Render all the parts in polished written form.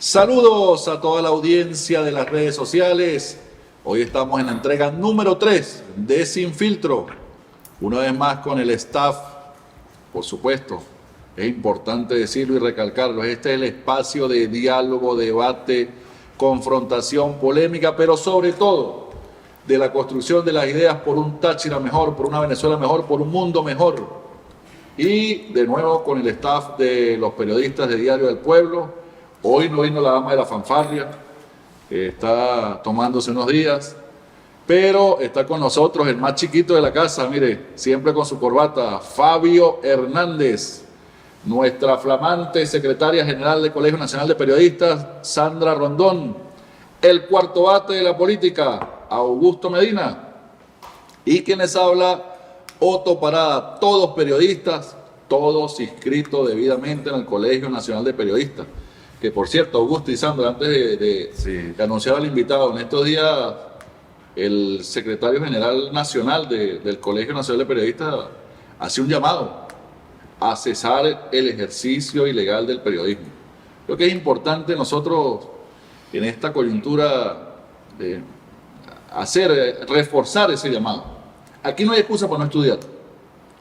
Saludos a toda la audiencia de las redes sociales. Hoy estamos en la entrega número 3 de Sin Filtro. Una vez más con el staff, por supuesto. Es importante decirlo y recalcarlo. Este es el espacio de diálogo, debate, confrontación, polémica, pero sobre todo de la construcción de las ideas por un Táchira mejor, por una Venezuela mejor, por un mundo mejor. Y de nuevo con el staff de los periodistas de Diario del Pueblo. Hoy no vino la dama de la fanfarria, está tomándose unos días, pero está con nosotros el más chiquito de la casa, mire, siempre con su corbata, Fabio Hernández, nuestra flamante secretaria general del Colegio Nacional de Periodistas, Sandra Rondón, el cuarto bate de la política, Augusto Medina, y quienes habla, Otto Parada, todos periodistas, todos inscritos debidamente en el Colegio Nacional de Periodistas. Que por cierto, Augusto y Sandra, antes de anunciar al invitado, en estos días el secretario general nacional del Colegio Nacional de Periodistas hace un llamado a cesar el ejercicio ilegal del periodismo. Creo que es importante nosotros en esta coyuntura reforzar ese llamado. Aquí no hay excusa para no estudiar.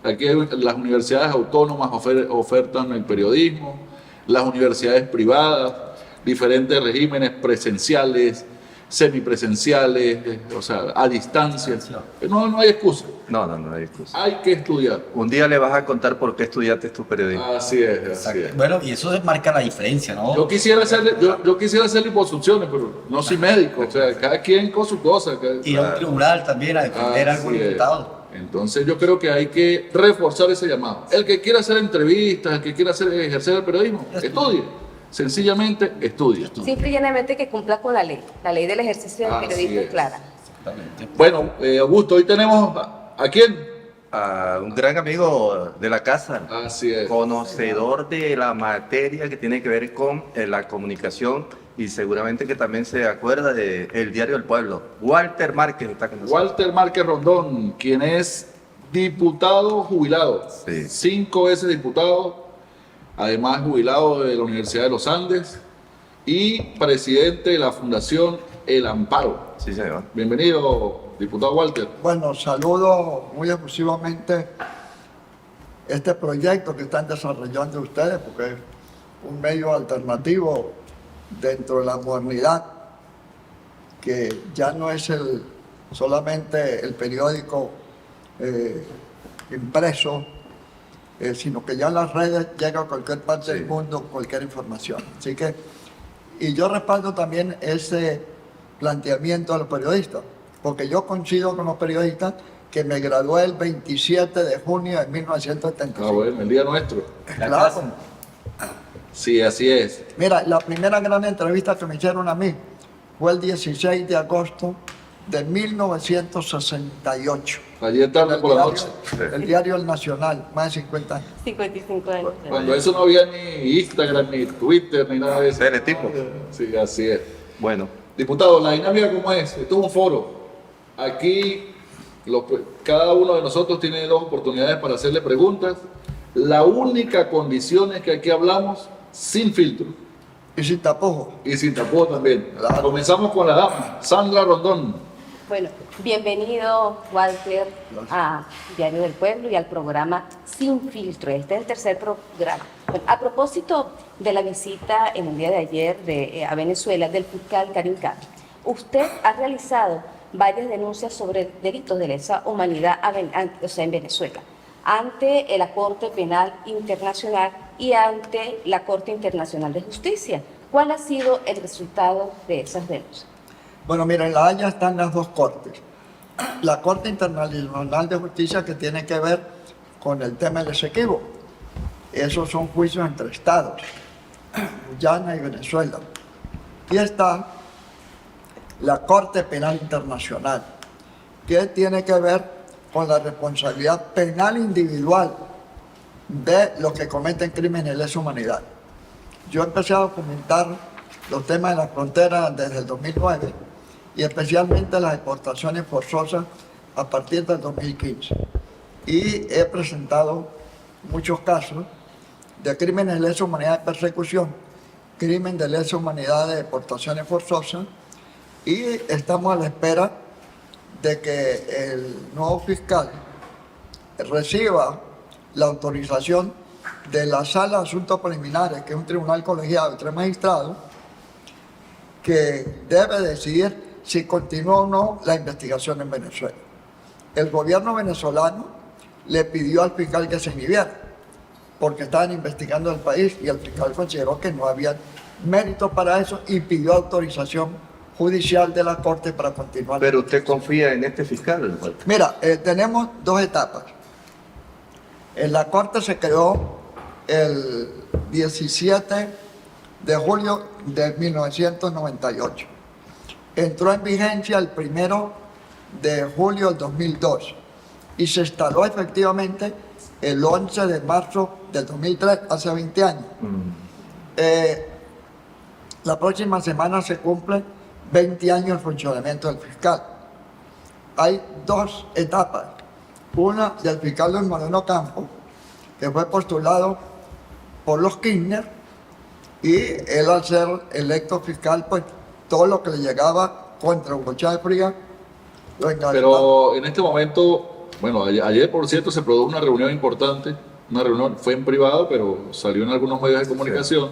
Aquí las universidades autónomas ofertan el periodismo, las universidades privadas, diferentes regímenes presenciales, semipresenciales, o sea, a distancia. No hay excusa. No hay excusa. Hay que estudiar. Un día le vas a contar por qué estudiaste tu periodismo. Así es. Bueno, y eso marca la diferencia, ¿no? Yo quisiera hacer liposucciones, pero no soy médico. O sea, cada quien con su cosa. Ir a un tribunal también a defender a algún diputado. Entonces yo creo que hay que reforzar ese llamado. El que quiera hacer entrevistas, el que quiera ejercer el periodismo, estudie. Sencillamente estudie. Simple y llanamente que cumpla con la ley del ejercicio del periodismo es clara. Exactamente. Bueno, Augusto, hoy tenemos ¿a quién? A un gran amigo de la casa, Así es. conocedor de la materia que tiene que ver con la comunicación y seguramente que también se acuerda de El Diario del Pueblo. Walter Márquez está con nosotros. Walter Márquez Rondón, quien es diputado jubilado, Sí. 5 veces diputado, además jubilado de la Universidad de los Andes y presidente de la Fundación El Amparo. Sí, señor. Bienvenido, diputado Walter. Bueno, saludo muy efusivamente este proyecto que están desarrollando ustedes, porque es un medio alternativo dentro de la modernidad, que ya no es solamente el periódico impreso, sino que ya en las redes llega a cualquier parte del mundo cualquier información. Así que, y yo respaldo también ese planteamiento de los periodistas, porque yo coincido con los periodistas que me gradué el 27 de junio de 1975. Ah, bueno, el día nuestro. Claro. Sí, así es. Mira, la primera gran entrevista que me hicieron a mí fue el 16 de agosto de 1968. Ayer tarde por la noche. El diario El Nacional, más de 50 años. 55 años. Cuando eso no había ni Instagram, ni Twitter, ni nada de eso. Teletipo. Sí, así es. Bueno, Diputado, la dinámica cómo es, esto es un foro. Aquí cada uno de nosotros tiene 2 oportunidades para hacerle preguntas. La única condición es que aquí hablamos sin filtro Y sin tapujos. y sin tapujos también. Claro. Comenzamos con la dama, Sandra Rondón. Bueno, bienvenido, Walter, a Diario del Pueblo y al programa Sin Filtro. Este es el tercer programa. Bueno, a propósito de la visita en el día de ayer a Venezuela del fiscal Karim Khan, usted ha realizado varias denuncias sobre delitos de lesa humanidad en Venezuela, ante la Corte Penal Internacional y ante la Corte Internacional de Justicia. ¿Cuál ha sido el resultado de esas denuncias? Bueno, mira, en La Haya están las 2 cortes. La Corte Internacional de Justicia, que tiene que ver con el tema del Esequibo. Esos son juicios entre estados, Guyana y Venezuela. Y está la Corte Penal Internacional, que tiene que ver con la responsabilidad penal individual de los que cometen crímenes de lesa humanidad. Yo empecé a documentar los temas de la frontera desde el 2009 y especialmente las deportaciones forzosas a partir del 2015. Y he presentado muchos casos de crímenes de lesa humanidad de persecución crimen de lesa humanidad de deportaciones forzosas, y estamos a la espera de que el nuevo fiscal reciba la autorización de la Sala de Asuntos Preliminares, que es un tribunal colegiado de 3 magistrados, que debe decidir si continúa o no la investigación en Venezuela. El gobierno venezolano le pidió al fiscal que se inhibiera, porque estaban investigando el país, y el fiscal consideró que no había mérito para eso y pidió autorización judicial de la Corte para continuar. Pero usted confía en este fiscal, Walter. Mira, tenemos 2 etapas. La Corte se creó el 17 de julio de 1998. Entró en vigencia el 1 de julio del 2002 y se instaló efectivamente el 11 de marzo del 2003, hace 20 años. La próxima semana se cumplen 20 años del funcionamiento del fiscal. Hay 2 etapas. Una del fiscal Luis Moreno Campos, que fue postulado por los Kirchner, y él, al ser electo fiscal, pues todo lo que le llegaba contra Hugo Chávez Frías lo engavetaba. Pero en este momento, bueno, ayer por cierto se produjo una reunión importante, una reunión fue en privado, pero salió en algunos medios de comunicación.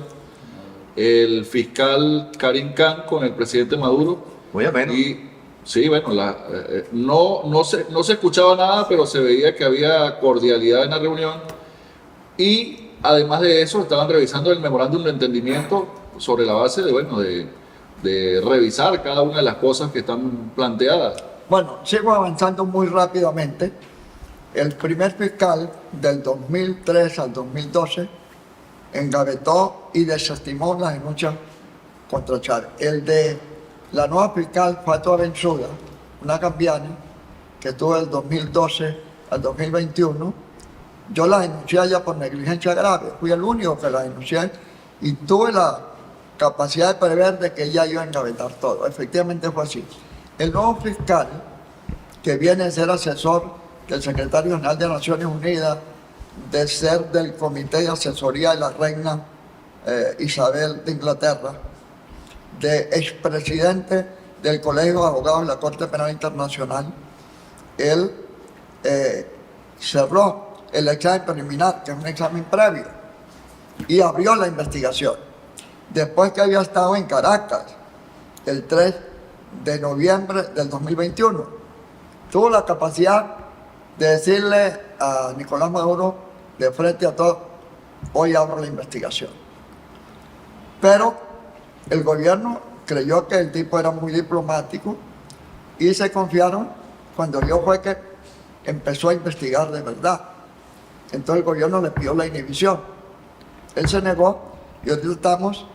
El fiscal Karim Khan con el presidente Maduro. Muy ameno. Y sí, bueno, no se escuchaba nada, pero se veía que había cordialidad en la reunión. Y además de eso, estaban revisando el memorándum de entendimiento sobre la base de revisar cada una de las cosas que están planteadas. Bueno, sigo avanzando muy rápidamente. El primer fiscal del 2003 al 2012 engavetó y desestimó las denuncias contra Chávez. El de la nueva fiscal Fatua Bensouda, una cambiana que estuvo del 2012 al 2021, yo la denuncié allá por negligencia grave. Fui el único que la denuncié y tuve la capacidad de prever de que ella iba a engavetar todo. Efectivamente fue así. El nuevo fiscal, que viene a ser asesor del secretario general de Naciones Unidas, de ser del Comité de Asesoría de la Reina Isabel de Inglaterra, de expresidente del Colegio de Abogados de la Corte Penal Internacional, él cerró el examen preliminar, que es un examen previo, y abrió la investigación. Después que había estado en Caracas el 3 de noviembre del 2021, tuvo la capacidad de decirle a Nicolás Maduro de frente a todo: hoy abro la investigación. Pero el gobierno creyó que el tipo era muy diplomático y se confiaron cuando vio fue que empezó a investigar de verdad. Entonces el gobierno le pidió la inhibición. Él se negó y hoy estamos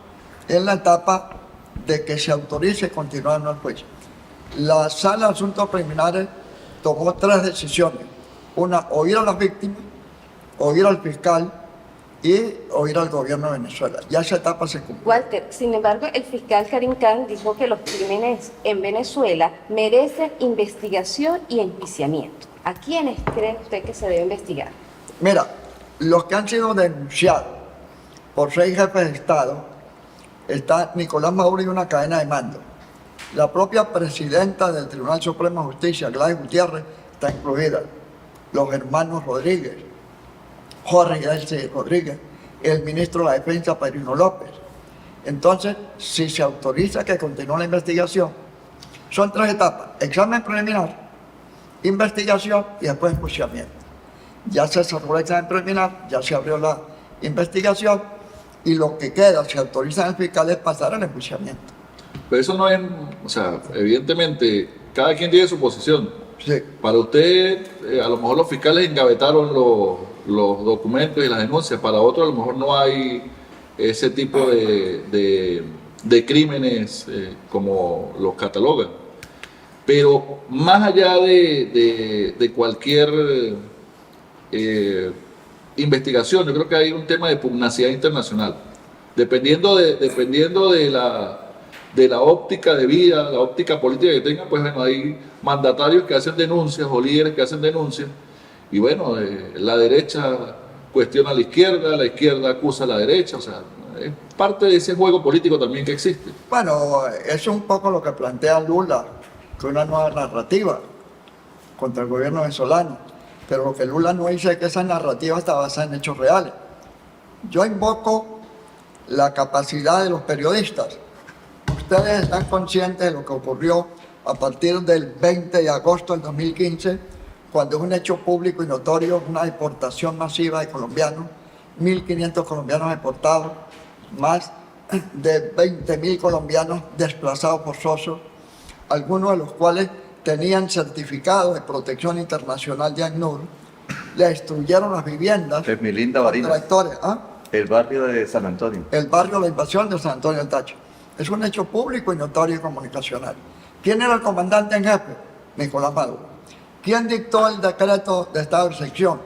en la etapa de que se autorice continuar el juicio. La Sala de Asuntos Preliminares tomó 3 decisiones. Una, oír a las víctimas, oír al fiscal y oír al gobierno de Venezuela. Ya esa etapa se cumplió. Walter, sin embargo, el fiscal Karim Khan dijo que los crímenes en Venezuela merecen investigación y enjuiciamiento. ¿A quiénes cree usted que se debe investigar? Mira, los que han sido denunciados por 6 jefes de Estado, está Nicolás Maduro y una cadena de mando. La propia presidenta del Tribunal Supremo de Justicia, Gladys Gutiérrez, está incluida. Los hermanos Rodríguez, Jorge Delcy Rodríguez, el ministro de la Defensa, Pedrino López. Entonces, si se autoriza que continúe la investigación, son 3 etapas: examen preliminar, investigación y después enjuiciamiento. Ya se cerró el examen preliminar, ya se abrió la investigación y lo que queda, si autorizan al fiscal, es pasar al enjuiciamiento. Pero eso no es, o sea, evidentemente, cada quien tiene su posición. Sí. Para usted, a lo mejor los fiscales engavetaron los documentos y las denuncias, para otros a lo mejor no hay ese tipo de crímenes como los catalogan. Pero más allá de cualquier investigación, yo creo que hay un tema de pugnacidad internacional. Dependiendo de la óptica de vida, la óptica política que tengan, pues bueno, hay mandatarios que hacen denuncias o líderes que hacen denuncias, y bueno, la derecha cuestiona a la izquierda acusa a la derecha, o sea, Es parte de ese juego político también que existe. Bueno, es un poco lo que plantea Lula, que una nueva narrativa contra el gobierno venezolano. Pero lo que Lula no dice es que esa narrativa está basada en hechos reales. Yo invoco la capacidad de los periodistas. Ustedes están conscientes de lo que ocurrió a partir del 20 de agosto del 2015, cuando es un hecho público y notorio, una deportación masiva de colombianos, 1.500 colombianos deportados, más de 20.000 colombianos desplazados forzosos, algunos de los cuales tenían certificado de protección internacional de ACNUR, le destruyeron las viviendas. Esmeralda Barinas, Contradictorias, ¿ah? el barrio de San Antonio. El barrio, la invasión de San Antonio del Táchira. Es un hecho público y notorio y comunicacional. ¿Quién era el comandante en jefe? Nicolás Maduro. ¿Quién dictó el decreto de estado de excepción?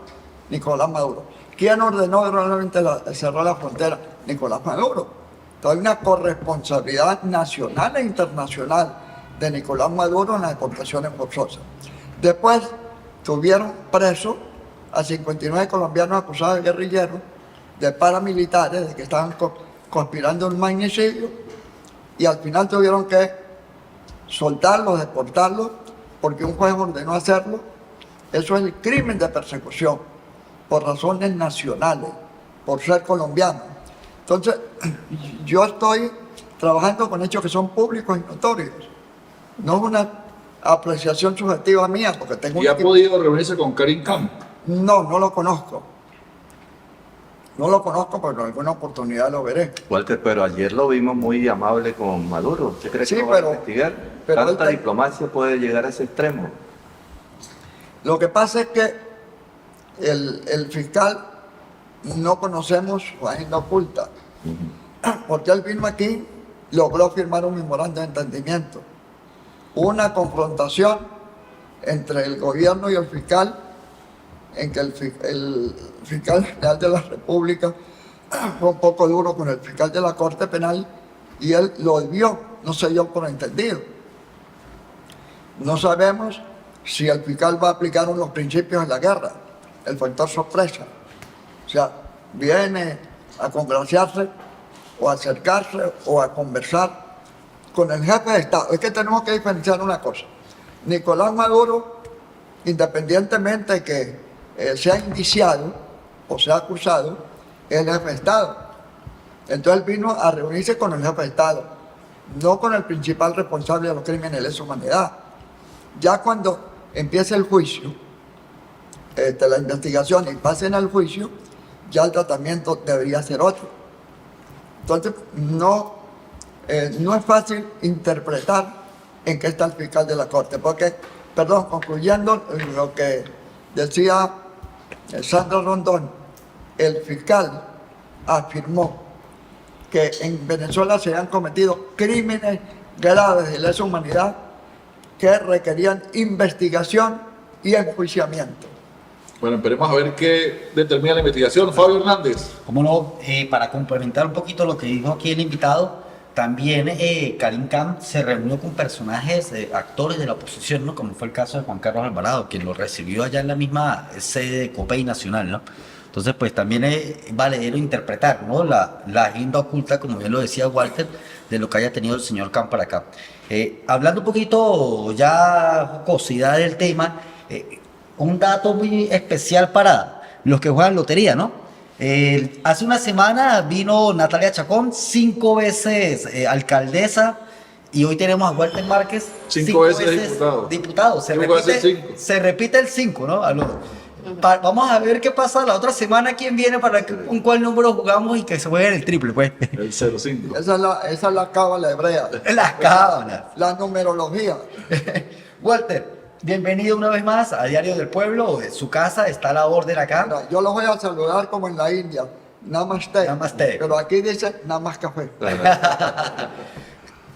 Nicolás Maduro. ¿Quién ordenó realmente cerrar la frontera? Nicolás Maduro. Entonces hay una corresponsabilidad nacional e internacional de Nicolás Maduro en las deportaciones forzosas. Después tuvieron presos a 59 colombianos acusados de guerrilleros, de paramilitares, de que estaban conspirando un magnicidio, y al final tuvieron que soltarlos, deportarlos, porque un juez ordenó hacerlo. Eso es el crimen de persecución, por razones nacionales, por ser colombiano. Entonces, yo estoy trabajando con hechos que son públicos y notorios. No es una apreciación subjetiva mía, porque tengo ¿Y ha podido reunirse con Karim Khan? No, no lo conozco. No lo conozco, pero en alguna oportunidad lo veré. Walter, pero ayer lo vimos muy amable con Maduro. ¿Usted cree Sí, que lo va a pero- investigar? pero ¿Tanta él- diplomacia puede llegar a ese extremo? Lo que pasa es que el fiscal no conocemos su agenda oculta, porque él vino aquí, logró firmar un memorando de entendimiento. Hubo una confrontación entre el gobierno y el fiscal, en que el fiscal general de la República fue un poco duro con el fiscal de la Corte Penal y él lo vio, no se dio por entendido. No sabemos si el fiscal va a aplicar unos principios de la guerra, el factor sorpresa. O sea, viene a congraciarse o a acercarse o a conversar con el jefe de Estado. Es que tenemos que diferenciar una cosa. Nicolás Maduro, independientemente de que sea indiciado o sea acusado, es el jefe de Estado. Entonces él vino a reunirse con el jefe de Estado, no con el principal responsable de los crímenes de lesa humanidad. Ya cuando empiece el juicio, la investigación y pasen al juicio, ya el tratamiento debería ser otro. Entonces, no es fácil interpretar en qué está el fiscal de la Corte, porque, perdón, concluyendo lo que decía Sandra Rondón, el fiscal afirmó que en Venezuela se han cometido crímenes graves de lesa humanidad que requerían investigación y enjuiciamiento. Bueno, esperemos a ver qué determina la investigación. Fabio Hernández. Cómo no, para complementar un poquito lo que dijo aquí el invitado, también Karim Khan se reunió con personajes, actores de la oposición, ¿no? Como fue el caso de Juan Carlos Alvarado, quien lo recibió allá en la misma sede de COPEI Nacional, ¿no? Entonces, pues también es valedero interpretar, ¿no? La agenda oculta, como bien lo decía Walter, de lo que haya tenido el señor Khan para acá. Hablando un poquito ya jocosidad del tema, un dato muy especial para los que juegan lotería, ¿no? Hace una semana vino Natalia Chacón, 5 veces alcaldesa, y hoy tenemos a Walter Márquez, 5 veces diputado. Se repite el 5, ¿no? Vamos a ver qué pasa la otra semana, quién viene con cuál número jugamos y que se juegue el triple, pues. El 05. Esa es la cábala hebrea, Las cábalas. la numerología. Walter, bienvenido una vez más a Diario del Pueblo, su casa, está a la orden acá. Mira, yo los voy a saludar como en la India, namaste, Namaste. pero aquí dice namas café.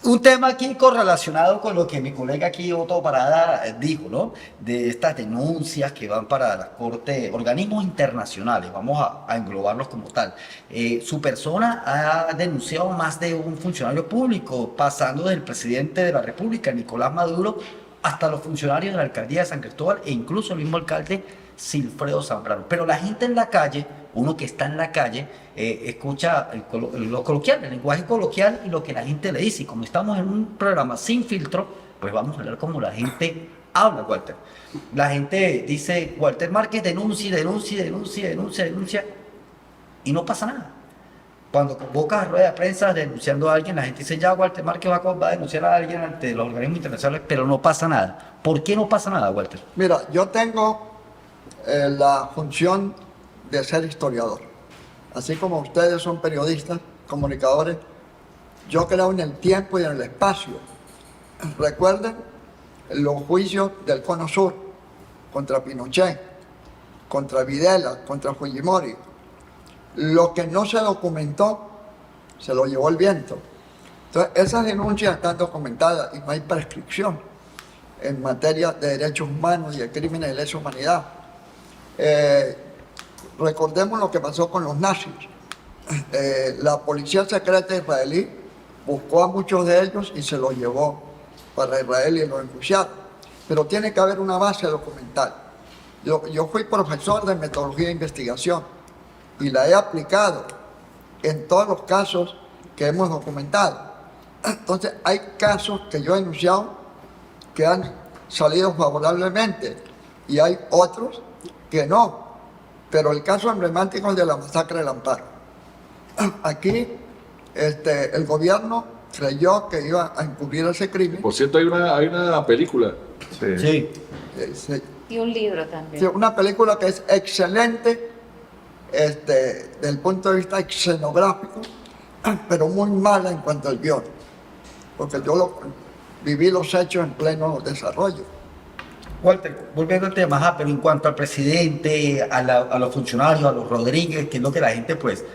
Un tema aquí correlacionado con lo que mi colega aquí, Otto Parada, dijo, ¿no? De estas denuncias que van para la Corte, organismos internacionales, vamos a englobarlos como tal. Su persona ha denunciado más de un funcionario público, pasando desde el presidente de la República, Nicolás Maduro, hasta los funcionarios de la alcaldía de San Cristóbal e incluso el mismo alcalde Silfredo Zambrano. Pero la gente en la calle, uno que está en la calle, escucha lo coloquial, el lenguaje coloquial y lo que la gente le dice. Y como estamos en un programa sin filtro, pues vamos a hablar como la gente habla, Walter. La gente dice, Walter Márquez denuncia, y no pasa nada. Cuando convocas a rueda de prensa denunciando a alguien, la gente dice, ya Walter Márquez va a denunciar a alguien ante los organismos internacionales, pero no pasa nada. ¿Por qué no pasa nada, Walter? Mira, yo tengo la función de ser historiador. Así como ustedes son periodistas, comunicadores, yo creo en el tiempo y en el espacio. Recuerden los juicios del Cono Sur contra Pinochet, contra Videla, contra Fujimori. Lo que no se documentó, se lo llevó el viento. Entonces, esas denuncias están documentadas y no hay prescripción en materia de derechos humanos y de crímenes de lesa humanidad. Recordemos lo que pasó con los nazis. La policía secreta israelí buscó a muchos de ellos y se los llevó para Israel y los enjuiciaron. Pero tiene que haber una base documental. Yo fui profesor de metodología de investigación y la he aplicado en todos los casos que hemos documentado. Entonces, hay casos que yo he denunciado que han salido favorablemente y hay otros que no. Pero el caso emblemático es de la masacre del Amparo. Aquí el gobierno creyó que iba a encubrir ese crimen. Por cierto, hay una película. Sí. Sí. Y un libro también. Sí, una película que es excelente desde el punto de vista escenográfico, pero muy mala en cuanto al guión, porque yo viví los hechos en pleno desarrollo. Walter, volviendo al tema, pero en cuanto al presidente, a los funcionarios, a los Rodríguez, que es lo que la gente, pues,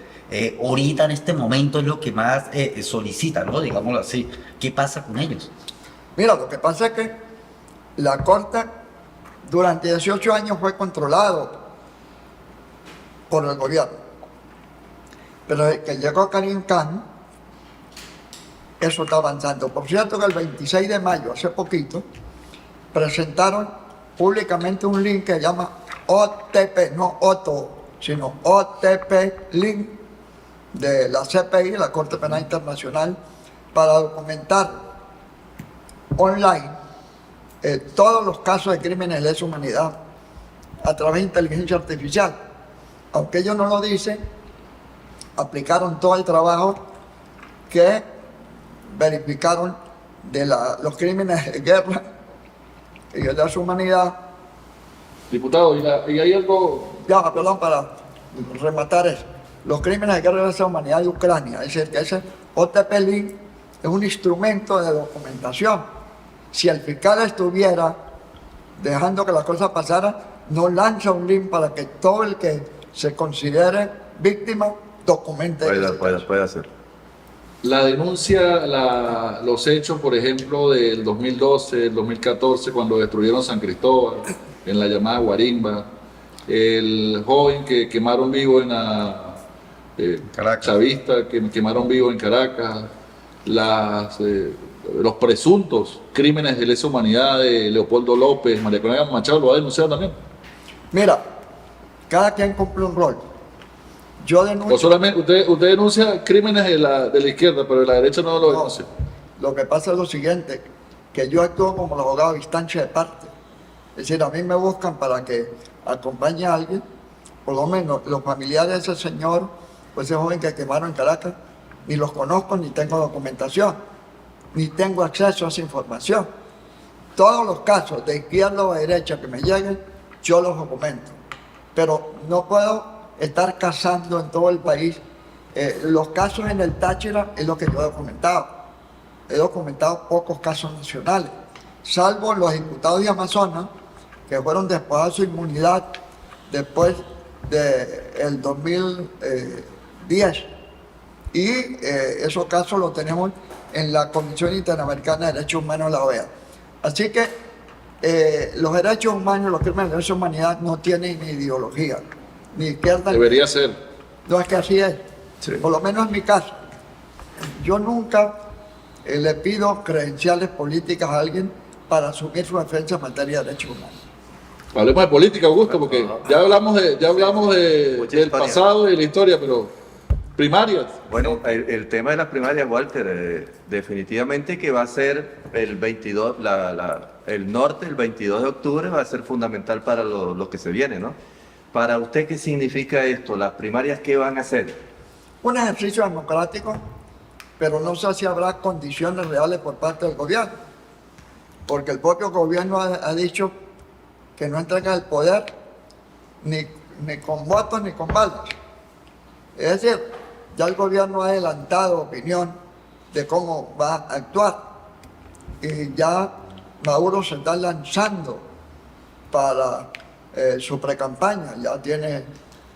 ahorita en este momento es lo que más solicita, ¿no? Digámoslo así. ¿Qué pasa con ellos? Mira, lo que pasa es que la Corte durante 18 años fue controlado por el gobierno. Pero desde que llegó Karim Khan, eso está avanzando. Por cierto que el 26 de mayo, hace poquito, presentaron públicamente un link que se llama OTP, no OTO, sino OTP link de la CPI, la Corte Penal Internacional, para documentar online todos los casos de crímenes de lesa humanidad a través de inteligencia artificial. Aunque ellos no lo dicen, aplicaron todo el trabajo que verificaron de los crímenes de guerra y de lesa humanidad. Diputado, ¿y hay algo? Ya, perdón, para rematar eso. Los crímenes de guerra y de lesa humanidad de Ucrania, es decir, que ese OTP link es un instrumento de documentación. Si el fiscal estuviera dejando que las cosas pasaran, no lanza un link para que todo el que se considere víctima documente. Puede hacer. La denuncia, los hechos, por ejemplo, del 2012, el 2014, cuando destruyeron San Cristóbal, en la llamada Guarimba, el joven que quemaron vivo en la Caracas. chavista, que quemaron vivo en Caracas, los presuntos crímenes de lesa humanidad de Leopoldo López, María Corina Machado lo ha denunciado también. Mira, cada quien cumple un rol. Yo denuncio. O solamente usted denuncia crímenes de la izquierda, pero de la derecha no lo denuncia. Lo que pasa es lo siguiente, que yo actúo como el abogado de instancia de parte. Es decir, a mí me buscan para que acompañe a alguien, por lo menos los familiares de ese señor, pues ese joven que quemaron en Caracas, ni los conozco, ni tengo documentación, ni tengo acceso a esa información. Todos los casos de izquierda o de derecha que me lleguen, yo los documento. Pero no puedo estar cazando en todo el país. Los casos en el Táchira es lo que yo he documentado. He documentado pocos casos nacionales, salvo los diputados de Amazonas, que fueron despojados de su inmunidad después del 2010. Y esos casos los tenemos en la Comisión Interamericana de Derechos Humanos de la OEA. Así que los derechos humanos, los crímenes de lesa humanidad no tienen ni ideología, ni izquierda. Debería ser. No, es que así es. Sí. Por lo menos en mi caso. Yo nunca le pido credenciales políticas a alguien para asumir su defensa en materia de derechos humanos. Hablemos de política, Augusto, porque ya hablamos Mucha del historia. pasado y de la historia, pero primarias. Bueno, el tema de las primarias, Walter, definitivamente que va a ser el 22, el norte, el 22 de octubre va a ser fundamental para lo que se viene, ¿no? Para usted, ¿qué significa esto? ¿Las primarias qué van a hacer? Un ejercicio democrático, pero no sé si habrá condiciones reales por parte del gobierno, porque el propio gobierno ha dicho que no entrega el poder ni con votos ni con balas. Es decir, ya el gobierno ha adelantado opinión de cómo va a actuar y ya Maduro se está lanzando para su precampaña, ya tiene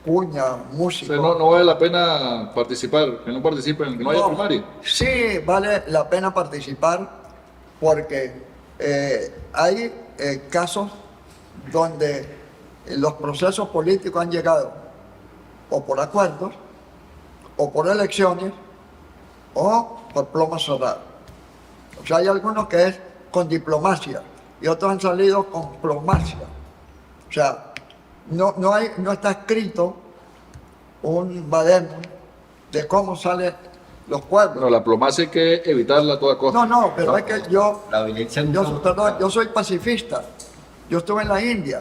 cuña, O músico. sea, no vale la pena participar, que no participen, que no haya No, primaria. sí vale la pena participar porque hay casos donde los procesos políticos han llegado o por acuerdos, o por elecciones, o por plomo cerrado. O sea, hay algunos que es con diplomacia y otros han salido con plomacia. O sea, no está escrito un bademo de cómo salen los pueblos. Bueno, la diplomacia hay que evitarla a toda costa. No, pero es que La violencia nunca perdón, yo soy pacifista. Yo estuve en la India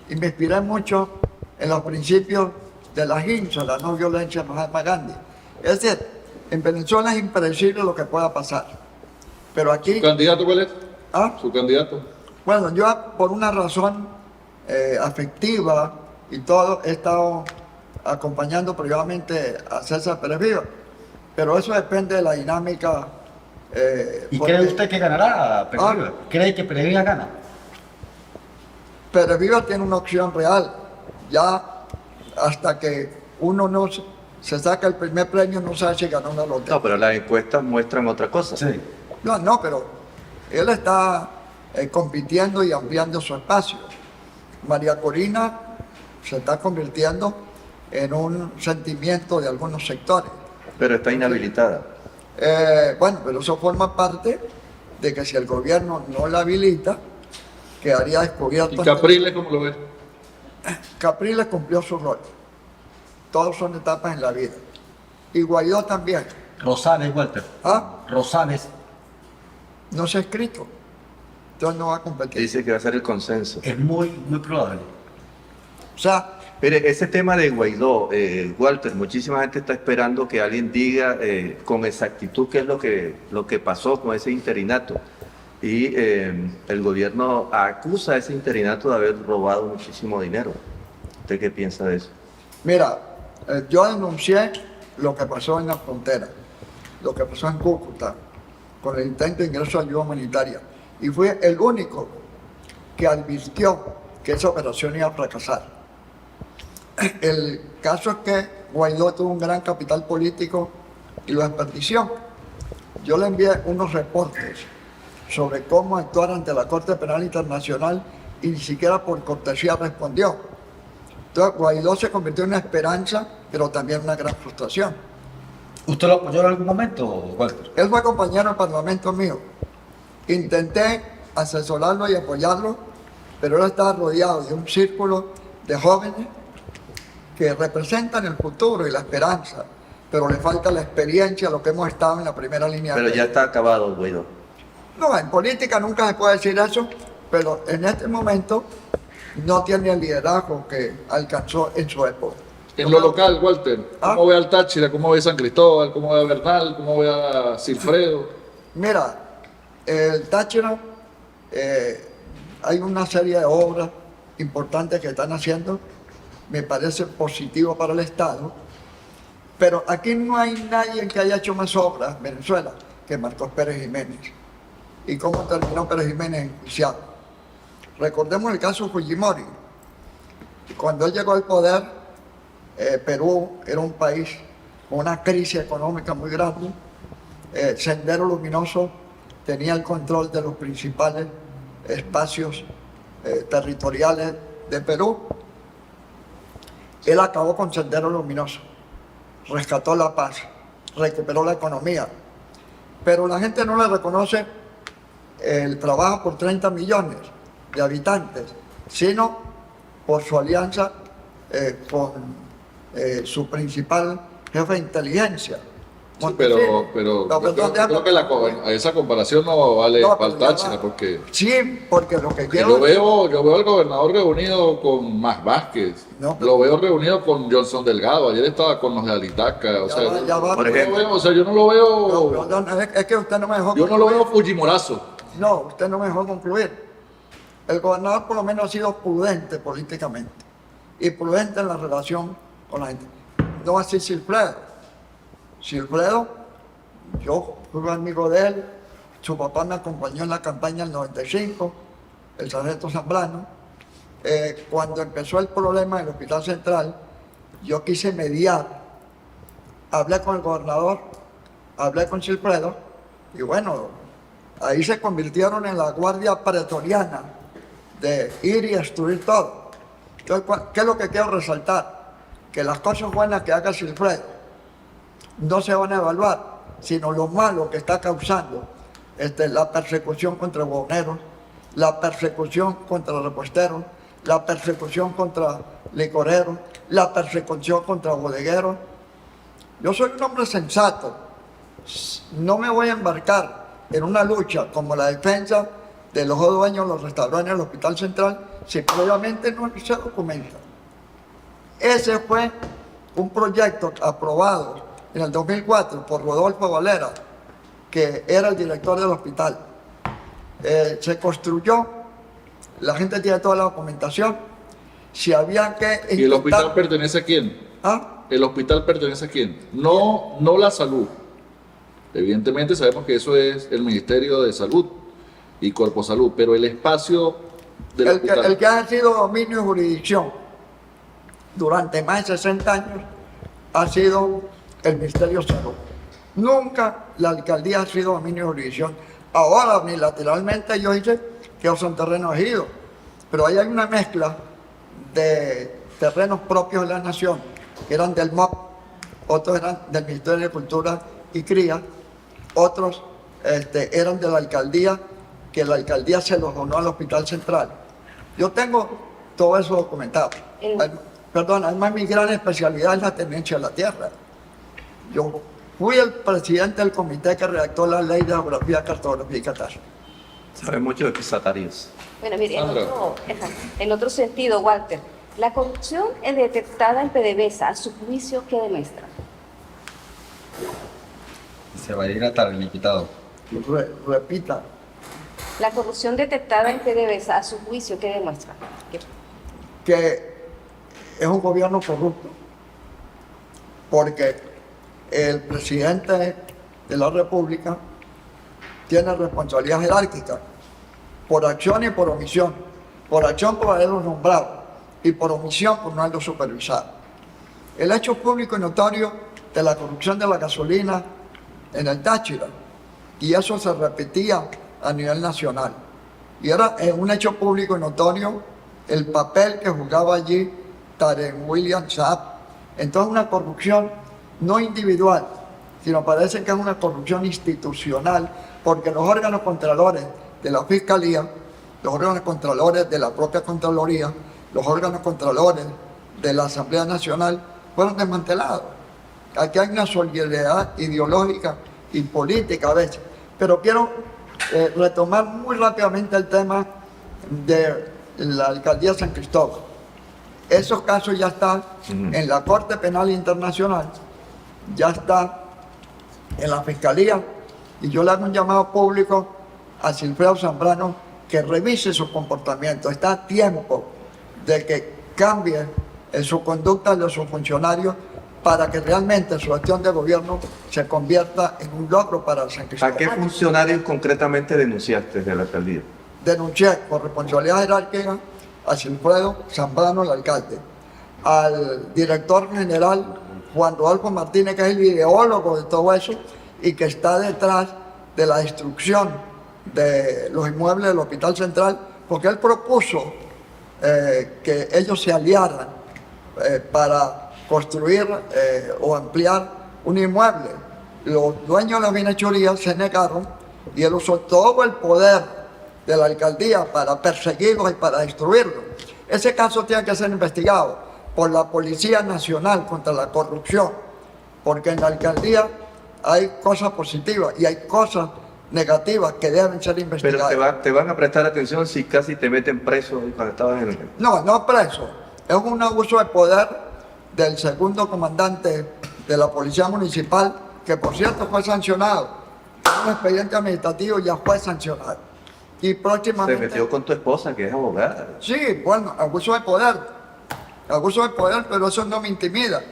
y me inspiré mucho en los principios de la ahimsa, la no violencia de Mahatma Gandhi. Es decir, en Venezuela es impredecible lo que pueda pasar. Pero aquí, ¿Su candidato cuál es? ¿ah? Su candidato. Bueno, yo por una razón afectiva y todo, he estado acompañando privadamente a César Pérez Viva. Pero eso depende de la dinámica. ¿Y porque cree usted que ganará Pérez Ah. Viva? ¿Cree que Pérez Viva gana? Pérez Viva tiene una opción real. Ya hasta que uno no se saca el primer premio, no sabe si ganó una lotería. No, pero las encuestas muestran otra cosa. Sí. No, pero él está compitiendo y ampliando su espacio. María Corina se está convirtiendo en un sentimiento de algunos sectores. Pero está inhabilitada. Bueno, pero eso forma parte de que si el gobierno no la habilita, quedaría descubierto. ¿Y Capriles cómo lo ves? Capriles cumplió su rol. Todos son etapas en la vida. Y Guaidó también. Rosales, Walter. ¿Ah? Rosales No se ha escrito. Entonces no va a competir. Dice que va a ser el consenso. es muy probable. O sea, Mire, ese tema de Guaidó, Walter, muchísima gente está esperando que alguien diga con exactitud qué es lo que pasó con ese interinato. Y el gobierno acusa a ese interinato de haber robado muchísimo dinero. ¿Usted qué piensa de eso? mira, yo denuncié lo que pasó en la frontera, lo que pasó en Cúcuta, con el intento de ingreso de ayuda humanitaria. Y fui el único que advirtió que esa operación iba a fracasar. El caso es que Guaidó tuvo un gran capital político y lo desperdició. Yo le envié unos reportes sobre cómo actuar ante la Corte Penal Internacional y ni siquiera por cortesía respondió. Entonces Guaidó se convirtió en una esperanza, pero también una gran frustración. ¿Usted lo apoyó en algún momento, Walter? Él fue compañero del Parlamento mío. Intenté asesorarlo y apoyarlo, pero él estaba rodeado de un círculo de jóvenes que representan el futuro y la esperanza, pero le falta la experiencia, lo que hemos estado en la primera línea. Pero ya está acabado, Guaidó. No, en política nunca se puede decir eso, pero en este momento no tiene el liderazgo que alcanzó en su época. En lo local, Walter, ¿cómo ve al Táchira? ¿Cómo ve San Cristóbal? ¿Cómo ve a Bernal? ¿Cómo ve a Silfredo? Mira, el Táchira, hay una serie de obras importantes que están haciendo, me parece positivo para el Estado, pero aquí no hay nadie que haya hecho más obras en Venezuela que Marcos Pérez Jiménez. ¿Y cómo terminó Pérez Jiménez enjuiciado? Recordemos el caso Fujimori. Cuando él llegó al poder, Perú era un país con una crisis económica muy grande. Sendero Luminoso tenía el control de los principales espacios territoriales de Perú. Él acabó con Sendero Luminoso, rescató la paz, recuperó la economía, pero la gente no le reconoce el trabajo por 30 millones de habitantes sino por su alianza con su principal jefe de inteligencia. Sí, Montesinos. pero No, yo perdón, creo que esa comparación no vale No, para pero ya Táchira, va. porque Sí, porque lo que quiero yo veo al gobernador reunido con Más Vázquez, No, lo veo reunido con Johnson Delgado, ayer estaba con los de Alitaca, o Ya sea, va, ya va. Por yo no ejemplo. veo, o sea, yo no lo veo, No, no, es que usted no me dejó yo no lo concluir. veo Fujimorazo. No, usted no me dejó concluir. El gobernador por lo menos ha sido prudente políticamente y prudente en la relación con la gente. No así Silfredo. Silfredo, yo fui amigo de él, su papá me acompañó en la campaña del 95, el sargento Zambrano. Cuando empezó el problema del Hospital Central, yo quise mediar. Hablé con el gobernador, hablé con Silfredo, y bueno, ahí se convirtieron en la guardia pretoriana de ir y destruir todo. Entonces, ¿qué es lo que quiero resaltar? Que las cosas buenas que haga Silfredo no se van a evaluar, sino lo malo que está causando la persecución contra huevoneros, la persecución contra reposteros, la persecución contra licoreros, la persecución contra bodegueros. Yo soy un hombre sensato, no me voy a embarcar en una lucha como la defensa de los dueños de los restaurantes del Hospital Central si previamente no se documenta. Ese fue un proyecto aprobado en el 2004 por Rodolfo Valera, que era el director del hospital. Se construyó, la gente tiene toda la documentación, si había que ¿Y el hospital pertenece a quién? ¿Ah? ¿El hospital pertenece a quién? No la salud. Evidentemente sabemos que eso es el Ministerio de Salud y Cuerpo Salud, pero el espacio del hospital. El que ha sido dominio y jurisdicción durante más de 60 años ha sido el Ministerio de Salud. Nunca la alcaldía ha sido dominio y jurisdicción. Ahora, unilateralmente, yo hice que son terrenos ejidos, pero ahí hay una mezcla de terrenos propios de la nación, que eran del MOP, otros eran del Ministerio de Cultura y Cría, otros eran de la alcaldía, que la alcaldía se los donó al Hospital Central. Yo tengo todo eso documentado. Perdón, además mi gran especialidad es la tenencia de la tierra. Yo fui el presidente del comité que redactó la ley de geografía, cartografía y catastro. Sabe mucho de pisatarios. Bueno, mire, Sandra. en otro sentido, Walter, la corrupción detectada en PDVSA, a su juicio, ¿qué demuestra? Se va a ir a tal el invitado. Repita. La corrupción detectada en PDVSA, a su juicio, ¿qué demuestra? Que es un gobierno corrupto, porque el presidente de la República tiene responsabilidad jerárquica por acción y por omisión. Por acción por haberlo nombrado y por omisión por no haberlo supervisado. El hecho público y notorio de la corrupción de la gasolina en el Táchira, y eso se repetía a nivel nacional. Y era un hecho público y notorio el papel que jugaba allí Taren William Saab. Entonces una corrupción no individual, sino parece que es una corrupción institucional, porque los órganos contralores de la Fiscalía, los órganos contralores de la propia Contraloría, los órganos contralores de la Asamblea Nacional fueron desmantelados. Aquí hay una solidaridad ideológica y política a veces. Pero quiero retomar muy rápidamente el tema de la alcaldía de San Cristóbal. Esos casos ya están en la Corte Penal Internacional, ya está en la Fiscalía, y yo le hago un llamado público a Silfredo Zambrano que revise su comportamiento. Está a tiempo de que cambie su conducta de sus funcionarios para que realmente su gestión de gobierno se convierta en un logro para San Cristóbal. ¿A qué funcionarios concretamente denunciaste de la alcaldía? Denuncié por responsabilidad jerárquica a Silfredo Zambrano, el alcalde, al director general Juan Rodolfo Martínez, que es el ideólogo de todo eso y que está detrás de la destrucción de los inmuebles del Hospital Central, porque él propuso que ellos se aliaran para construir o ampliar un inmueble. Los dueños de la bienhechoría se negaron y él usó todo el poder de la alcaldía para perseguirlos y para destruirlos. Ese caso tiene que ser investigado por la Policía Nacional contra la Corrupción, porque en la alcaldía hay cosas positivas y hay cosas negativas que deben ser Pero investigadas. te van a prestar atención si casi te meten preso cuando estabas en el... No, no preso. Es un abuso de poder del segundo comandante de la Policía Municipal, que por cierto fue sancionado. Un expediente administrativo ya fue sancionado. Y Se próximamente... metió con tu esposa, que es abogada. Sí, bueno, abuso de poder. Abuso de poder, pero eso no me intimida.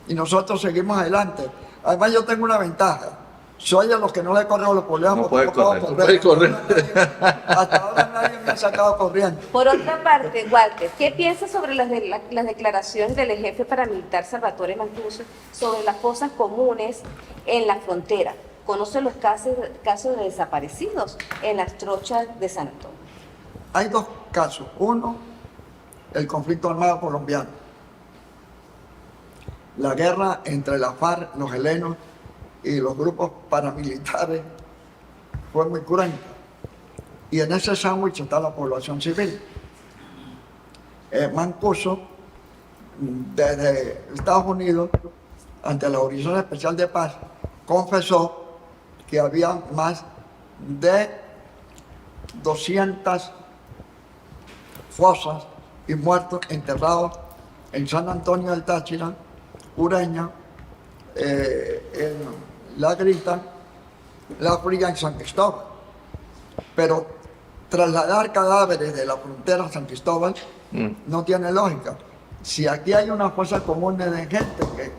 Y nosotros seguimos adelante. Además, yo tengo una ventaja. Soy de los que no le corren los problemas. No porque puede puedo correr. No puede correr. Hasta ahora nadie me ha sacado corriendo. Por otra parte, Walter, ¿qué piensas sobre las declaraciones del jefe paramilitar Salvatore Mancuso sobre las fosas comunes en la frontera? ¿Conoce los casos de desaparecidos en las trochas de San Antonio? Hay dos casos. Uno, el conflicto armado colombiano. La guerra entre la FARC, los helenos y los grupos paramilitares fue muy cruenta. Y en ese sándwich está la población civil. Mancuso, desde Estados Unidos, ante la Jurisdicción Especial de Paz, confesó que había más de 200 fosas y muertos enterrados en San Antonio del Táchira, Ureña, en La Grita, La Fría y San Cristóbal. Pero trasladar cadáveres de la frontera a San Cristóbal no tiene lógica. Si aquí hay una fosa común de gente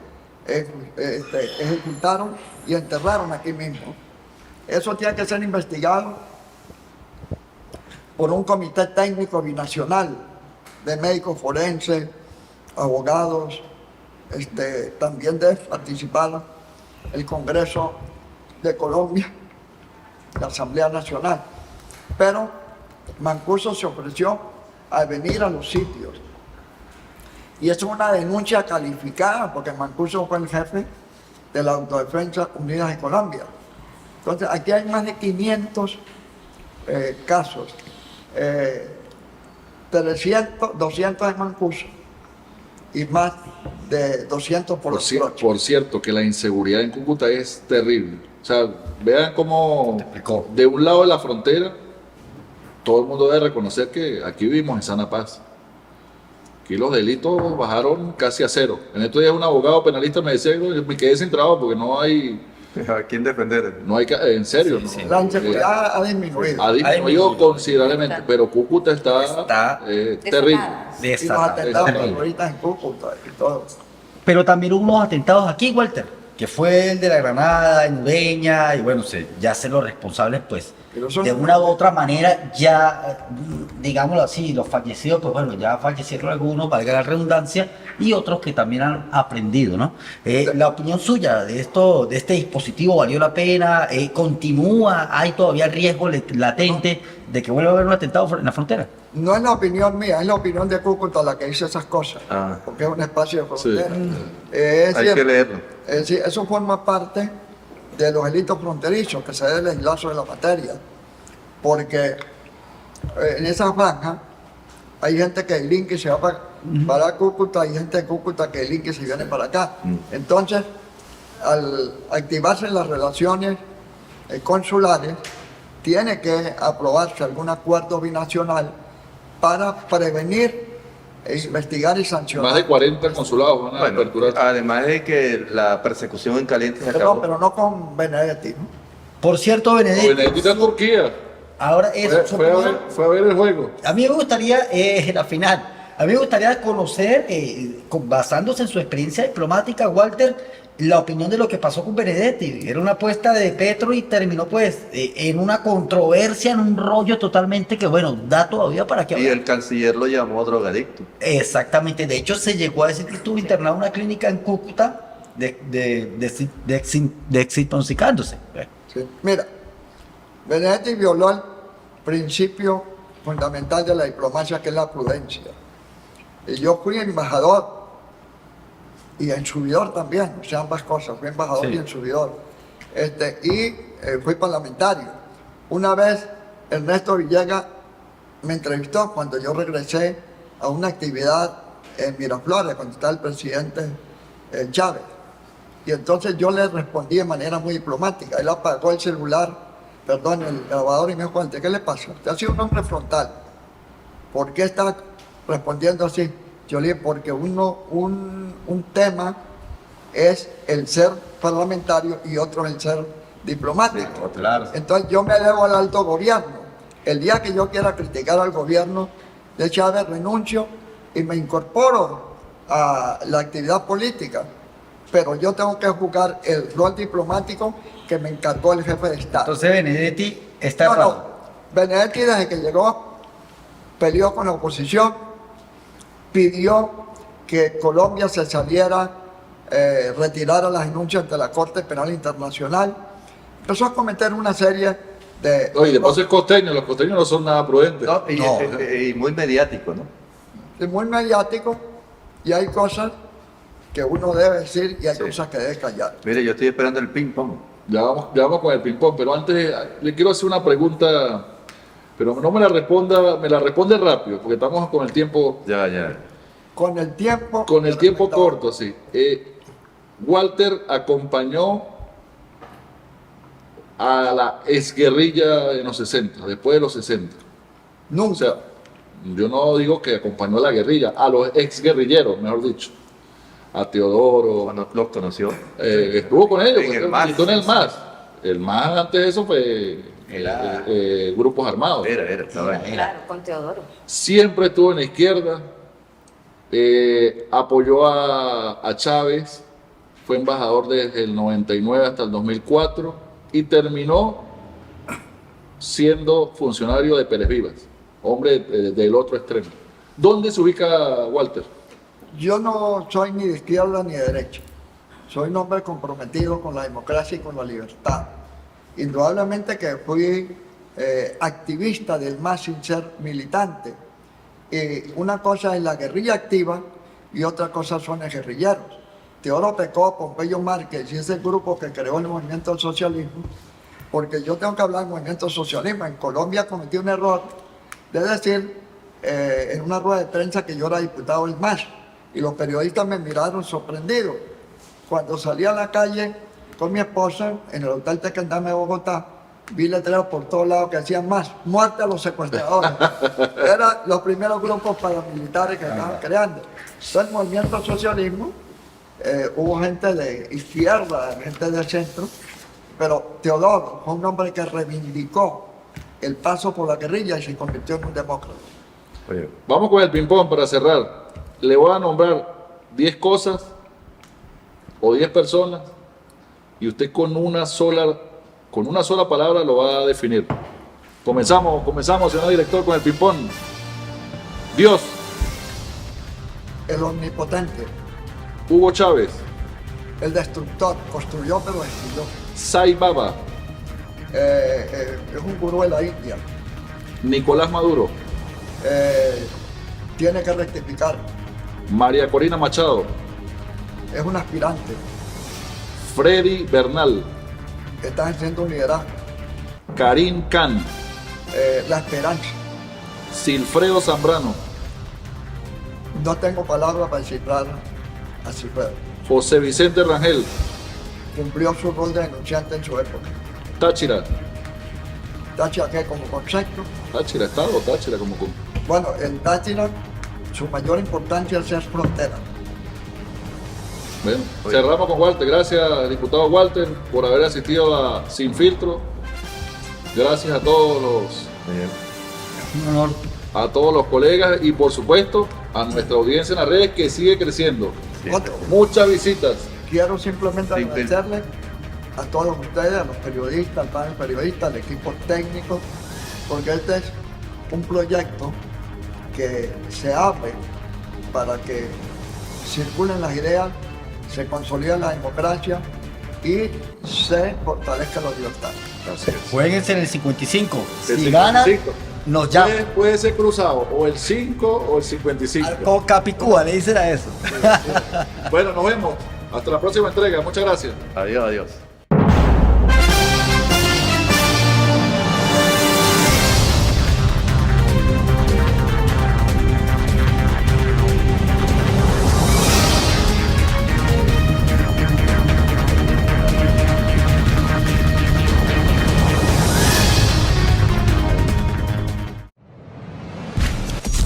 que ejecutaron y enterraron aquí mismo, eso tiene que ser investigado por un comité técnico binacional de médicos forenses, abogados, también debe participar el Congreso de Colombia, la Asamblea Nacional. Pero Mancuso se ofreció a venir a los sitios. Y es una denuncia calificada porque Mancuso fue el jefe de la Autodefensa Unidas de Colombia. Entonces, aquí hay más de 500 casos. 200 de Mancuso y más de 200 por los trochos. Por cierto, que la inseguridad en Cúcuta es terrible. O sea, vean cómo explicó. de un lado de la frontera, todo el mundo debe reconocer que aquí vivimos en sana paz. Aquí los delitos bajaron casi a cero. En estos días un abogado penalista me decía que me quedé sin trabajo porque no hay, ¿A quién defender? en serio, ¿no? La inseguridad ha disminuido. Ha disminuido considerablemente, pero Cúcuta está terrible. Y los atentados terroristas en Cúcuta y todo. Pero también hubo unos atentados aquí, Walter, que fue el de la Granada, en Ureña, y bueno, ya se los responsables, pues, Pero son- de una u otra manera, ya, digámoslo así, los fallecidos, pues bueno, ya fallecieron algunos, valga la redundancia, y otros que también han aprendido, ¿no? La opinión suya de este dispositivo, ¿valió la pena? ¿Continúa? ¿Hay todavía riesgo latente de que vuelva a haber un atentado en la frontera? No es la opinión mía, es la opinión de Cúcuta la que dice esas cosas, Ah. porque es un espacio de frontera. Sí. Es Hay cierto. que leerlo. Es decir, eso forma parte de los delitos fronterizos que se debe legislar sobre la materia, porque en esa franja hay gente que delinque y se va para Cúcuta, hay gente de Cúcuta que delinque y se viene para acá. Entonces, al activarse las relaciones consulares, tiene que aprobarse algún acuerdo binacional para prevenir, investigar y sancionar. Más de 40 consulados van a Bueno, aperturar. además de que la persecución en caliente se acabó. Pero no con Benedetti, ¿no? Por cierto, Benedetto, Benedetti está en Turquía. ahora eso, Fue a ver el juego. a mí me gustaría, la final, a mí me gustaría conocer, basándose en su experiencia diplomática, Walter, la opinión de lo que pasó con Benedetti. Era una apuesta de Petro y terminó pues en una controversia, en un rollo totalmente que, bueno, da todavía para que Y hablar. el canciller lo llamó drogadicto. Exactamente, de hecho se llegó a decir que estuvo internado en una clínica en Cúcuta desintoxicándose. Sí. Mira, Benedetti violó el principio fundamental de la diplomacia, que es la prudencia. Y yo fui embajador y ensubidor también, o sea, ambas cosas, fui embajador Sí. y ensubidor. Fui parlamentario. Una vez Ernesto Villegas me entrevistó cuando yo regresé a una actividad en Miraflores, cuando estaba el presidente Chávez. Y entonces yo le respondí de manera muy diplomática. Él apagó el celular, perdón, el grabador, y me dijo: ¿qué le pasa? Usted ha sido un hombre frontal. ¿Por qué está respondiendo así? Yo le dije: porque un tema es el ser parlamentario y otro es el ser diplomático. Claro. Entonces yo me elevo al alto gobierno. El día que yo quiera criticar al gobierno de Chávez, renuncio y me incorporo a la actividad política. Pero yo tengo que jugar el rol diplomático que me encargó el jefe de Estado. Entonces Benedetti está No, errado. Benedetti, desde que llegó, peleó con la oposición, pidió que Colombia se saliera, retirara las denuncias ante la Corte Penal Internacional. Empezó a cometer una serie de... Oye, de paso es costeño, los costeños no son nada prudentes. No, No. y muy mediático, ¿no? Es muy mediático y hay cosas que uno debe decir y hay cosas que debe callar. Mire, yo estoy esperando el ping pong. Ya vamos con el ping-pong, pero antes le quiero hacer una pregunta, pero no me la responda, me la responde rápido, porque estamos con el tiempo, Ya. Con el tiempo... corto, sí. Walter acompañó a la exguerrilla en los 60, después de los 60. O Nunca. sea, yo no digo que acompañó a la guerrilla, a los exguerrilleros, mejor dicho. A Teodoro, Cuando los conoció. estuvo con ellos, En el pues, MAS. militó en el MAS. El MAS antes de eso fue grupos armados. Estaba ahí. Claro, con Teodoro. Siempre estuvo en la izquierda, apoyó a Chávez, fue embajador desde el 99 hasta el 2004 y terminó siendo funcionario de Pérez Vivas, hombre del otro extremo. ¿Dónde se ubica Walter? Yo no soy ni de izquierda ni de derecha. Soy un hombre comprometido con la democracia y con la libertad. Indudablemente que fui activista del MAS sin ser militante. Una cosa es la guerrilla activa y otra cosa son los guerrilleros. Teodoro Pecó, Pompeyo Márquez y ese grupo que creó el movimiento del socialismo, porque yo tengo que hablar del movimiento del socialismo. En Colombia cometí un error de decir en una rueda de prensa que yo era diputado del MAS. Y los periodistas me miraron sorprendidos. Cuando salí a la calle con mi esposa, en el hotel Tequendama de Bogotá, vi letreros por todos lados que decían: MAS, muerte a los secuestradores. Eran los primeros grupos paramilitares que estaban creando. Entonces, el movimiento del socialismo, hubo gente de izquierda, gente de centro, pero Teodoro fue un hombre que reivindicó el paso por la guerrilla y se convirtió en un demócrata. Oye, Vamos con el ping-pong para cerrar. Le voy a nombrar 10 cosas o 10 personas y usted con una sola palabra lo va a definir. Comenzamos, señor director, con el ping-pong. Dios, El omnipotente, Hugo Chávez, el destructor, construyó pero destruyó. Sai Baba, Es un gurú de la India. Nicolás Maduro, Tiene que rectificar. María Corina Machado, Es un aspirante. Freddy Bernal, Está ejerciendo un liderazgo. Karim Khan, La esperanza. Silfredo Zambrano, No tengo palabras para descifrar a Silfredo. José Vicente Rangel, Cumplió su rol de denunciante en su época. Táchira, Táchira, que como concepto, Táchira, Estado, Táchira como con... bueno, en Táchira su mayor importancia es ser frontera. Bueno, cerramos con Walter. Gracias, diputado Walter, por haber asistido a Sin Filtro. Gracias a todos Un honor. los colegas y por supuesto a nuestra audiencia en las redes que sigue creciendo. Otro, Muchas visitas. quiero simplemente Sí, agradecerle a todos ustedes, a los periodistas, al panel periodista, al equipo técnico, porque este es un proyecto que se abre para que circulen las ideas, se consolide la democracia y se fortalezca la libertad. Gracias. Jueguense en el 55. El Si ganan, 55. nos llaman. Puede ser cruzado, o el 5 o el 55. Con Capicúa le dicen a eso. Bueno, nos vemos. Hasta la próxima entrega. Muchas gracias. adiós.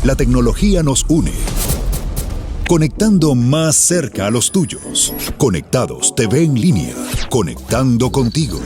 La tecnología nos une, conectando más cerca a los tuyos. Conectados TV en línea, conectando contigo.